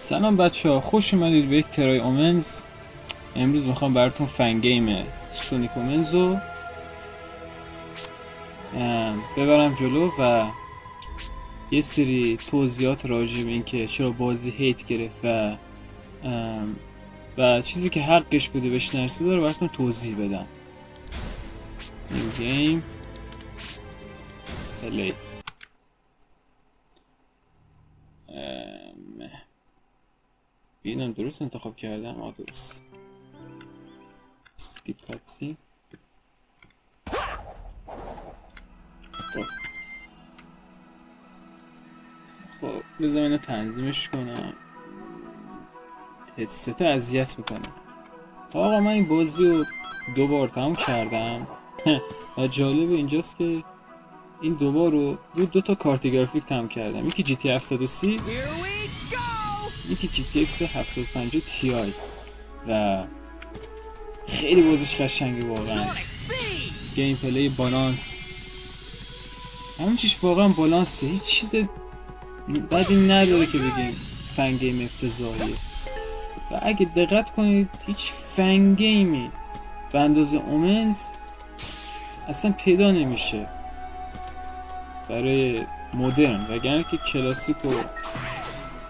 سلام بچه ها، خوش اومدید به یک ترای اومنز. امروز میخوام براتون فن گیم سونیک اومنز رو ببرم جلو و یه سری توضیحات راجع به این که چرا بازی هیت گرفت و چیزی که حقش بوده بهش نرسیده رو براتون توضیح بدم. این گیم پلی ببینم درست انتخاب کردم. درست. اسکیپ کاتسین. خب بذار اینو تنظیمش کنم. هدست اذیت میکنه. آقا من این بازی رو 2 بار تمام کردم و جالب اینجاست که این 2 بار رو 2 تا کارت گرافیک تمام کردم. یکی جی تی 730، یکی جی تی اکس 750 تی آی و خیلی بازیش قشنگه واقعا. گیم پلی بالانس، همه چیش واقعا بالانسه، هیچ چیز بدی نداره که بگیم فن گیم افتضاحیه. و اگه دقت کنید هیچ فن گیمی به اندازه اومنز اصلا پیدا نمیشه برای مدرن، وگرنه که کلاسیک و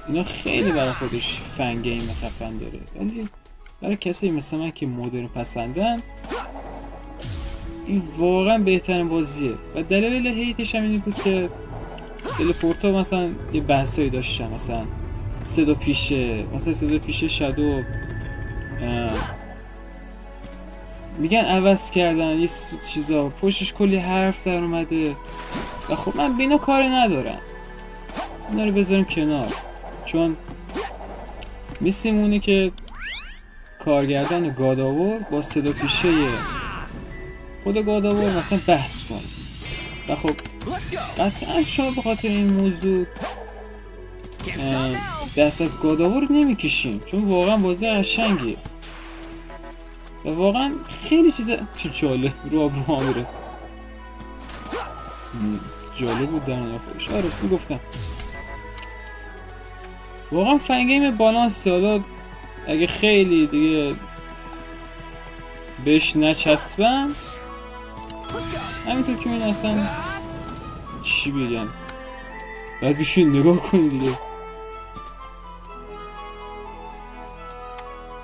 اینا خیلی برای خودش فن گیم خفن داره، ولی برای کسایی مثل من که مدرن پسندن این واقعا بهترین بازیه. و دلیل هیتش هم این بود که تلپورتا مثلا یه بحثایی داشتن، مثلا صدا پیشه شادو میگن عوض کردن، یه چیزا پشتش کلی حرف در اومده و خب من بینا کاری ندارم، اینا رو بذاریم کنار، چون میسیمونه که کارگردان گاداور با صدا پیشه خود گاداور مثلا بحث کن و خب قطعا شما به خاطر این موضوع دست از گاداور نمیکشیم، چون واقعا بازی قشنگیه و واقعا خیلی چیزا چه جالب رو آب میره. جالب بود در خودش. آره میگفتم واقعا فن گیم بالانس. حالا اگه خیلی دیگه بهش نچسبم، همینطور که این اصلا چی بگم، باید بشین نگاه کنی دیگه.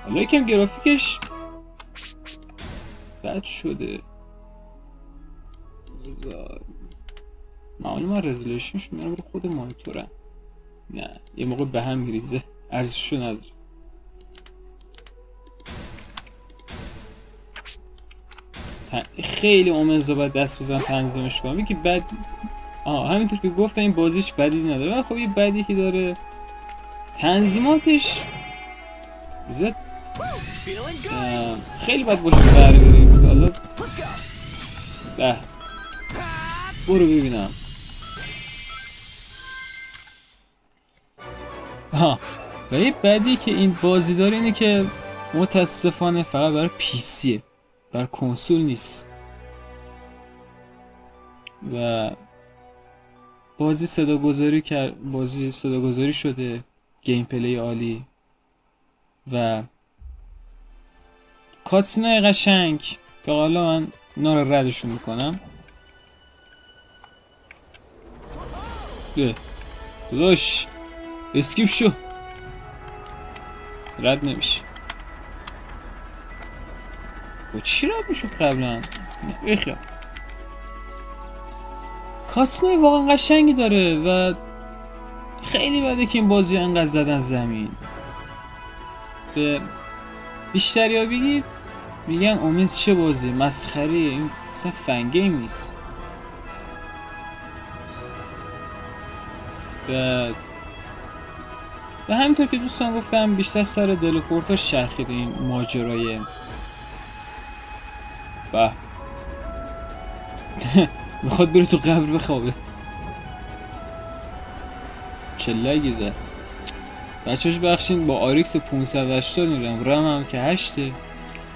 حالا یکم گرافیکش بد شده، معلومه رزولوشنش میرم رو خود مانیتورم، نه یه موقع به هم میریزه، ارزششو نداره. خیلی اومنز رو باید دست بزن تنظیمش کنم. یکی بد همینطور که گفتم این بازیش بدی نداره، ولی خب یه بدی که داره تنظیماتش زیاد خیلی باید باشه برداریم. حالا برو ببینم. و یه بدی که این بازی داره اینه که متاسفانه فقط برای پیسیه، برای کنسول نیست و بازی صداگذاری شده، گیم پلی عالی و کاتسینای قشنگ که حالا من اینا رو ردشون میکنم. داداش اسکیپ شو، رد نمیشه. با چی رد میشد قبلا؟ بخیال کاتسینای واقعا قشنگی داره و خیلی بده که این بازی انقدر زدن زمین. به بیشتری ها بگید میگن اومنز چه بازی مسخریه، این اصلا فن گیم نیست. و همینطور که دوستان گفتم بیشتر سر تلپورتاش چرخیده این ماجرای میخواد بره تو قبر بخوابه. چه لگی زد بچهاش. بخشین با آریکس 580 میرم، رم هم که 8،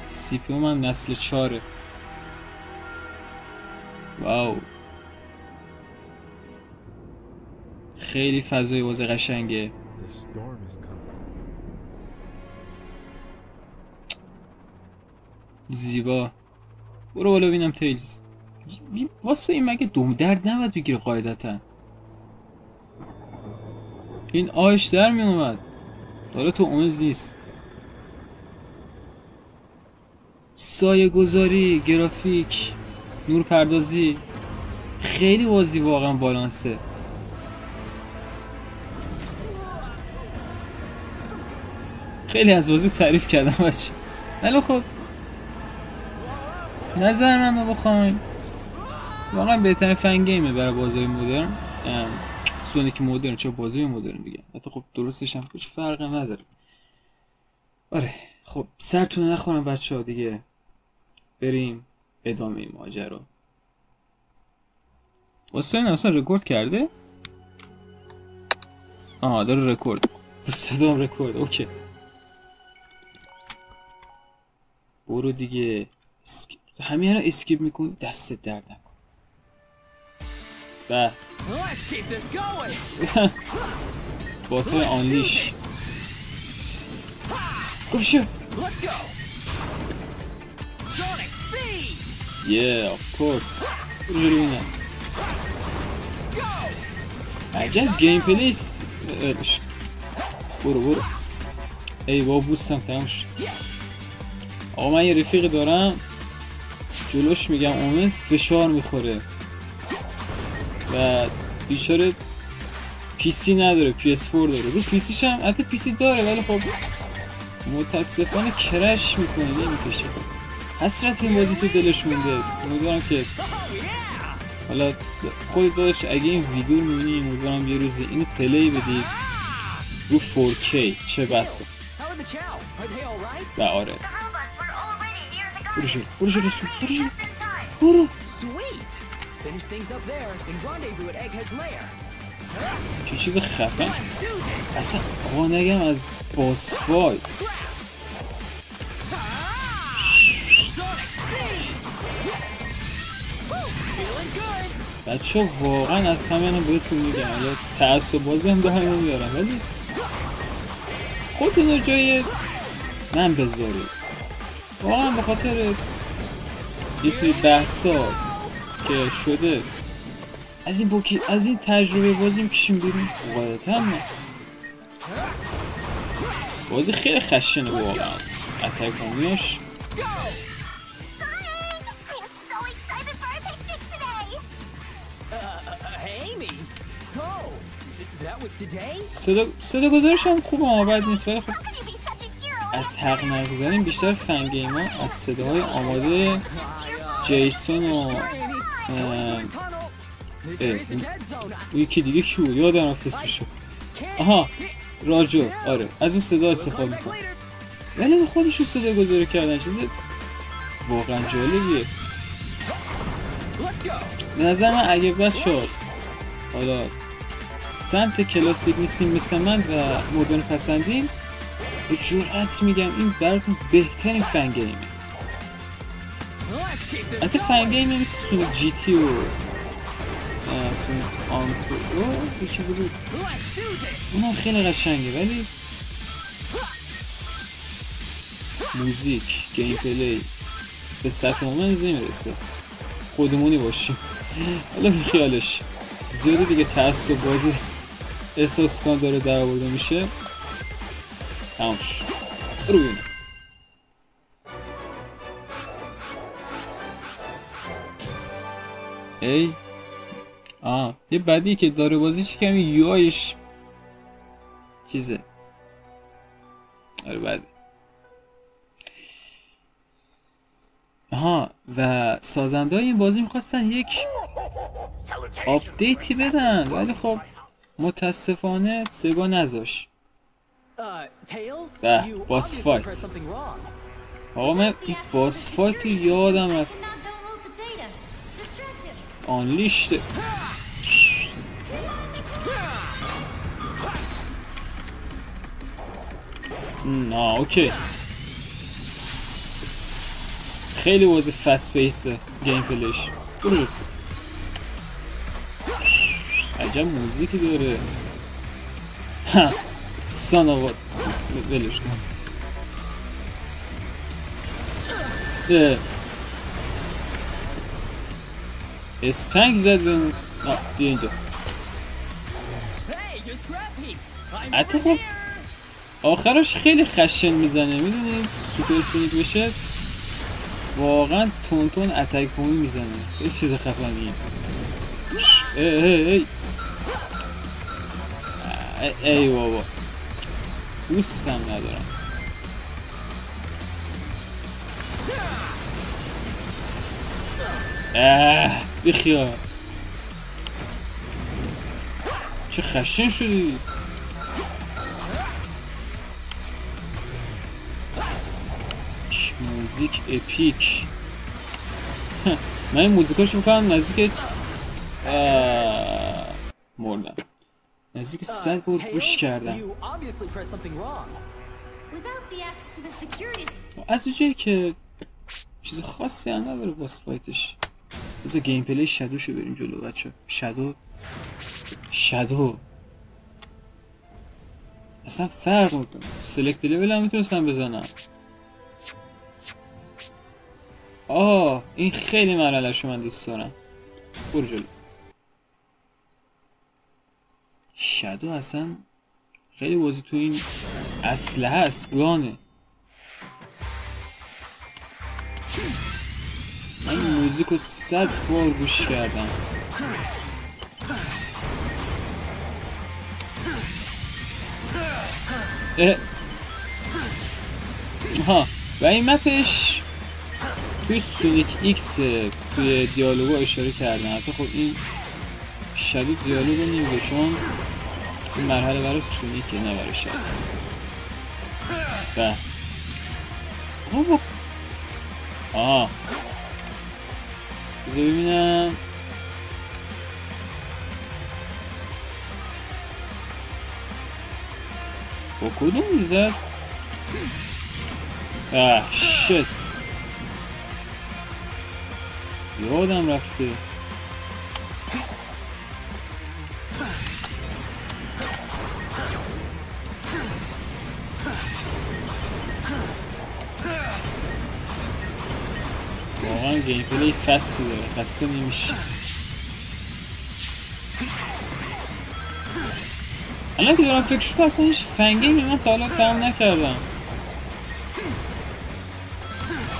سی پی هم نسل 4. واو خیلی فضای بازی قشنگه. زیبا. برو بالا ببینم تیلز. واسه این مگه دوم درد نباید بگیره قاعدتا. این آش در می اومد. حالا تو اونز نیست. سایه گذاری، گرافیک، نور پردازی، خیلی بازی واقعا بالانسه. خیلی از بازی تعریف کردم بچه، ولی خب نظر من رو بخواین واقعا بهترین فن گیمه برای بازی مدرن. سونیک مدرن، چه بازی مدرن دیگه، حتی خب درستش هم هیچ فرقی نداره. آره خب سرتون نخورم بچه ها دیگه، بریم ادامه این ماجرا. واسه این اصلا رکورد کرده؟ آها داره رکورد، تو صدام رکورد. اوکی برو دیگه. همین الان اسکیپ میکنی دست درد نکن. به باتل آنلیش گوشو. of course. برو جلو اینم. عجب گیم پلیس. برو ای با بوستم تمام شد. آقا من یه رفیق دارم جلوش میگم اومنز فشار میخوره و بیچاره پیسی نداره، PS4 داره. رو پیسیش هم حتی پیسی داره ولی خب متاسفانه کرش میکنه، نمیکشه. حسرت این بازی تو دلش مونده. امیدوارم که حالا خود داداش اگه این ویدیو رو میبینی امیدوارم یه روزی اینو پلی بدید رو 4K چه بسا. و آره برو جلو برو. چه چیز خفن اصلا. آقا نگم از باس فایت. بچه واقعا از همین بهتون میگم، یا تعصب بازی هم به همین میارم ولی خودتون رو جای من بذارید. واقعا به خاطر یه سری بحثا که شده از این تجربه بازی میکشیم بیرون. قاعدتا نه بازی خیلی خشنه واقعا. اتکامیاش صدا گذارش هم خوبه بد نیست ولی خب از حق نگذاریم بیشتر فن گیم ها از صداهای آماده جیسون و یکی دیگه کی بود یادم رفت اسمشو. آها راجو. آره از اون صدا استفاده میکنم ولی به خودشون صدا گذاری کردن چیز واقعا جالبیه. به نظر من اگه بچه‌ها حالا سمت کلاسیک نیستیم مثل من و مدرن پسندیم، به جرئت میگم این براتون بهترین فن گیمه. حتی فن گیمه مثل سونیک جی تی و سونیک آنکو یه چیزی بود اونم خیلی قشنگه ولی موزیک گیم پلی به سطح اومنز نمیرسه. خودمونی باشیم. حالا بی خیالش زیاده دیگه تعصب بازی احساس کن داره در آورده میشه. تمام شد. برو ببینم. ای یه بدی که داره بازی چی کمی یوایش چیزه. آره بده. و سازنده های این بازی میخواستن یک آپدیتی بدن ولی خب متاسفانه سگا نذاش. باس فایت. آقا من این باس فایت رو یادم رفت. آنلیشته. اوکی خیلی بازی فست پیسه گیم پلیش. برو عجب موزیکی داره. ساناوات ولش کن. اسپنگ زد به اون. بیا اینجا. حتی خب آخرش خیلی خشن میزنه، میدونی سوپر سونیک بشه واقعا تون اتک پوینت میزنه، خیلی چیز خفنیه. ای بابا دوستم ندارم. بیخیال چه خشن شدی. موزیک اپیک. من این موزیکاشو میکنم نزدیک مردم، نزدیک 100 بار گوش کردم. از اونجایی که چیز خاصی هم نداره باس فایتش. بذار گیم پلی شادوشو بریم جلو بچه. شادو اصلا فرق میکنه. سلکت لول هم میتونستم بزنم. این خیلی مرحله‌شو من دوست دارم. برو جلو. شادو اصلا خیلی بازی تو این اسلحه است، گانه. من موزیکو 100 بار گوش کردم. و این مپش توی سونیک ایکس توی دیالوگو اشاره کردن. حتی خب این شادو دیالوگو نمیگه چون این مرحله برای سونیکه نه برای شادو. بذار ببینم. با کدوم میزد؟ شت یادم رفته. واقعا گیم پلی فستی داره، خسته نمیشه. الان که دارم فکرش کنم اصلا هیچ فنگیمی من تا حالا تمام نکردم.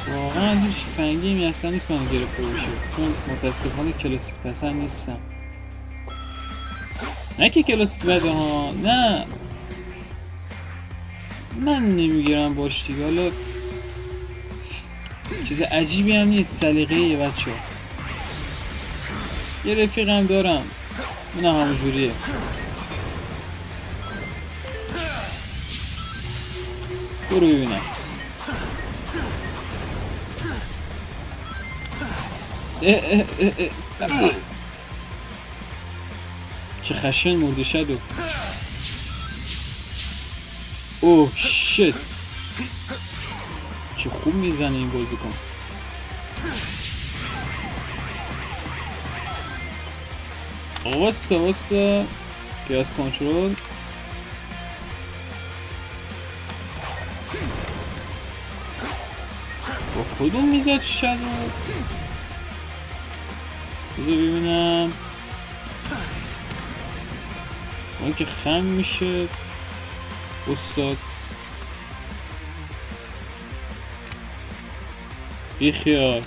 واقعا هیچ فنگیمی اصلا نیست منو گرفته باشه، چون متاسفانه کلاسیک پسند نیستم. نه که کلاسیک بده ها، نه من نمیگیرم باش دیگه. حالا چیز عجیبی هم نیست، سلیقه‌ایه بچه ها. یه رفیقم دارم اونم همونجوریه. برو ببینم. چه خشن مرده شادو. اوه شت چه خوب میزنه این بازیکن. واسه گاز کنترل. با کدوم میزد شادو؟ بذار ببینم. اون که خم میشه استاد. بیخیال.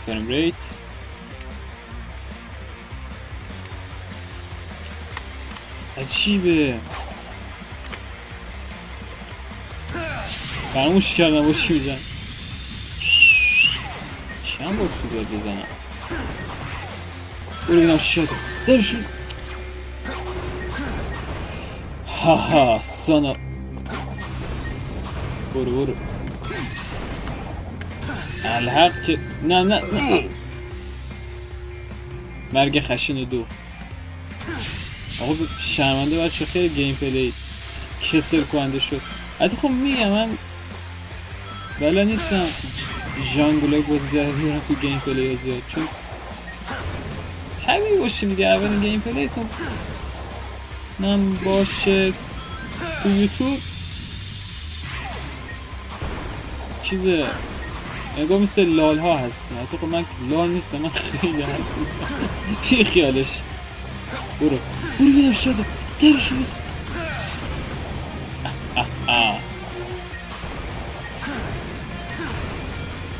فریم ریت عجیبه. فراموش کردم با چی میزن. چند بار سو باید بزنم. برو بینم چی شد. درشو سانا. برو الحق که نه مرگ خشن 2. آقا شرمنده بچه، خیلی گیم پلی کسل کننده شد. حتی خب میگم من بلا نیستم ژانگلای بازی در بیارم تو گیم پلی زیاد، چون طبیعی باشه دیگه. اولین گیم پلی تو من باشه تو یوتیوب چیزه انگار مثل لال ها هست. حتی من لال نیستم، من خیلی حرف نیستم. این خیالش. برو بینم شده درشو بزن.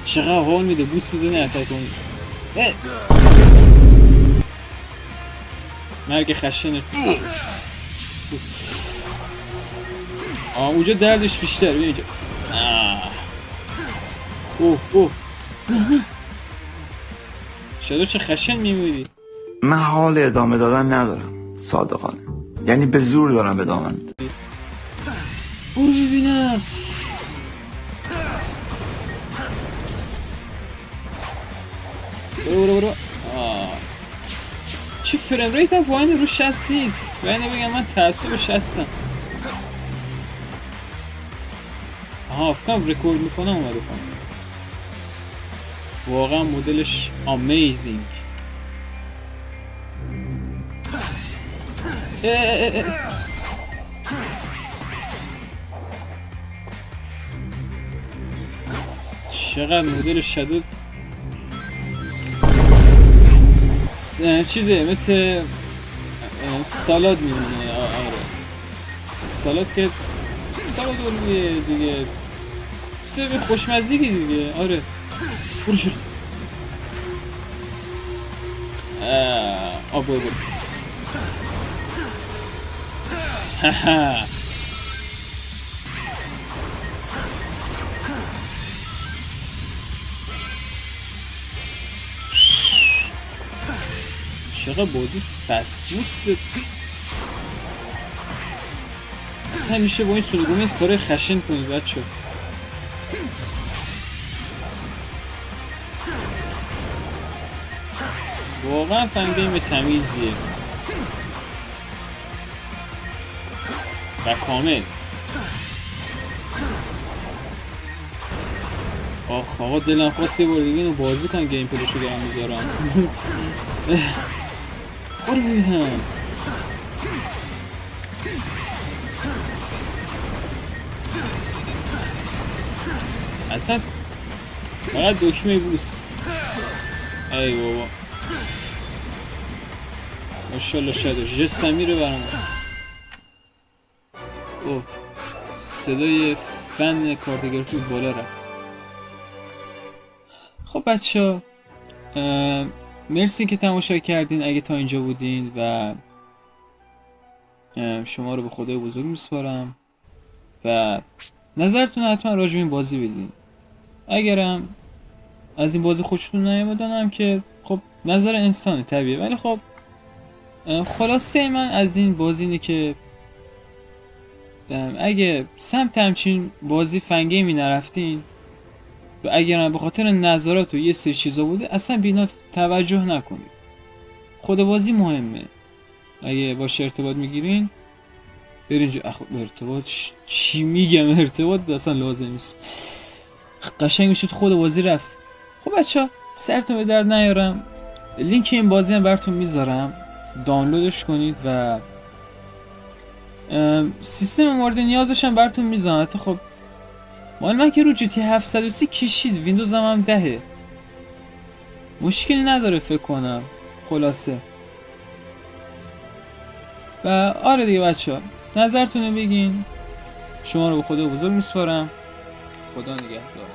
چقدر حال میده بوس میزنی اتک کنی. مرگ خشنه. اونجا دردش بیشتر. بیا اینجا. اوه شادو چه خشن میمونی. من حال ادامه دادن ندارم صادقانه، یعنی به زور دارم ادامه میدم. برو ببینم. برو چی فریم ریت هم پایین رو 60 نیست. باید بگم من تعصب 60م. افکام رکورد میکنم اومده پایین. واقعا مدلش امیزینگ. چقدر مدل شادو چیزه مثل سالاد میمونه. آره سالاد که سالاد دیگه چیزه خوشمزگی دیگه. آره برو شد. برو چقدر بازی فسبوست. اصلا میشه با این سلوگومی از کار خشن کنید بچه. واقعا فنگیم به تمیزیه و کامل. آقا دلم خواست یه بار دیگه اینو بازی کنم. گیم پلیشو دارم میذارم. برو ببینم. اصلا فقط دکمه بوس. ای بابا ماشاءالله شده جستم میره برام. اوه صدای فن کارتوگرافی بالا رفت. خب بچه ها مرسی که تماشا کردین. اگه تا اینجا بودین و شما رو به خدای بزرگ میسپارم و نظرتون حتما راجع به این بازی بدین. اگرم از این بازی خوشتون نیامد دانم که خب نظر انسانه طبیعیه، ولی خب خلاصه من از این بازی اینه که اگه سمت همچین بازی فنگیمی نرفتین و اگرم به خاطر نظرات و یه سری چیزا بوده اصلا بینا توجه نکنید. خود بازی مهمه. اگه باش ارتباط میگیرین برین ارتباط چی میگم، ارتباط اصلا لازم نیست. قشنگ میشه تو خود بازی رفت. خب بچه سرتون به درد نیارم، لینک این بازی هم براتون میذارم دانلودش کنید و سیستم مورد نیازش هم براتون میذارم. حتی خب مال من که رو جی تی 730 کشید، ویندوز هم 10 مشکلی نداره فکر کنم. خلاصه و آره دیگه بچه ها نظرتون رو بگین. شما رو به خدا بزرگ میسپارم. خدا نگهدار.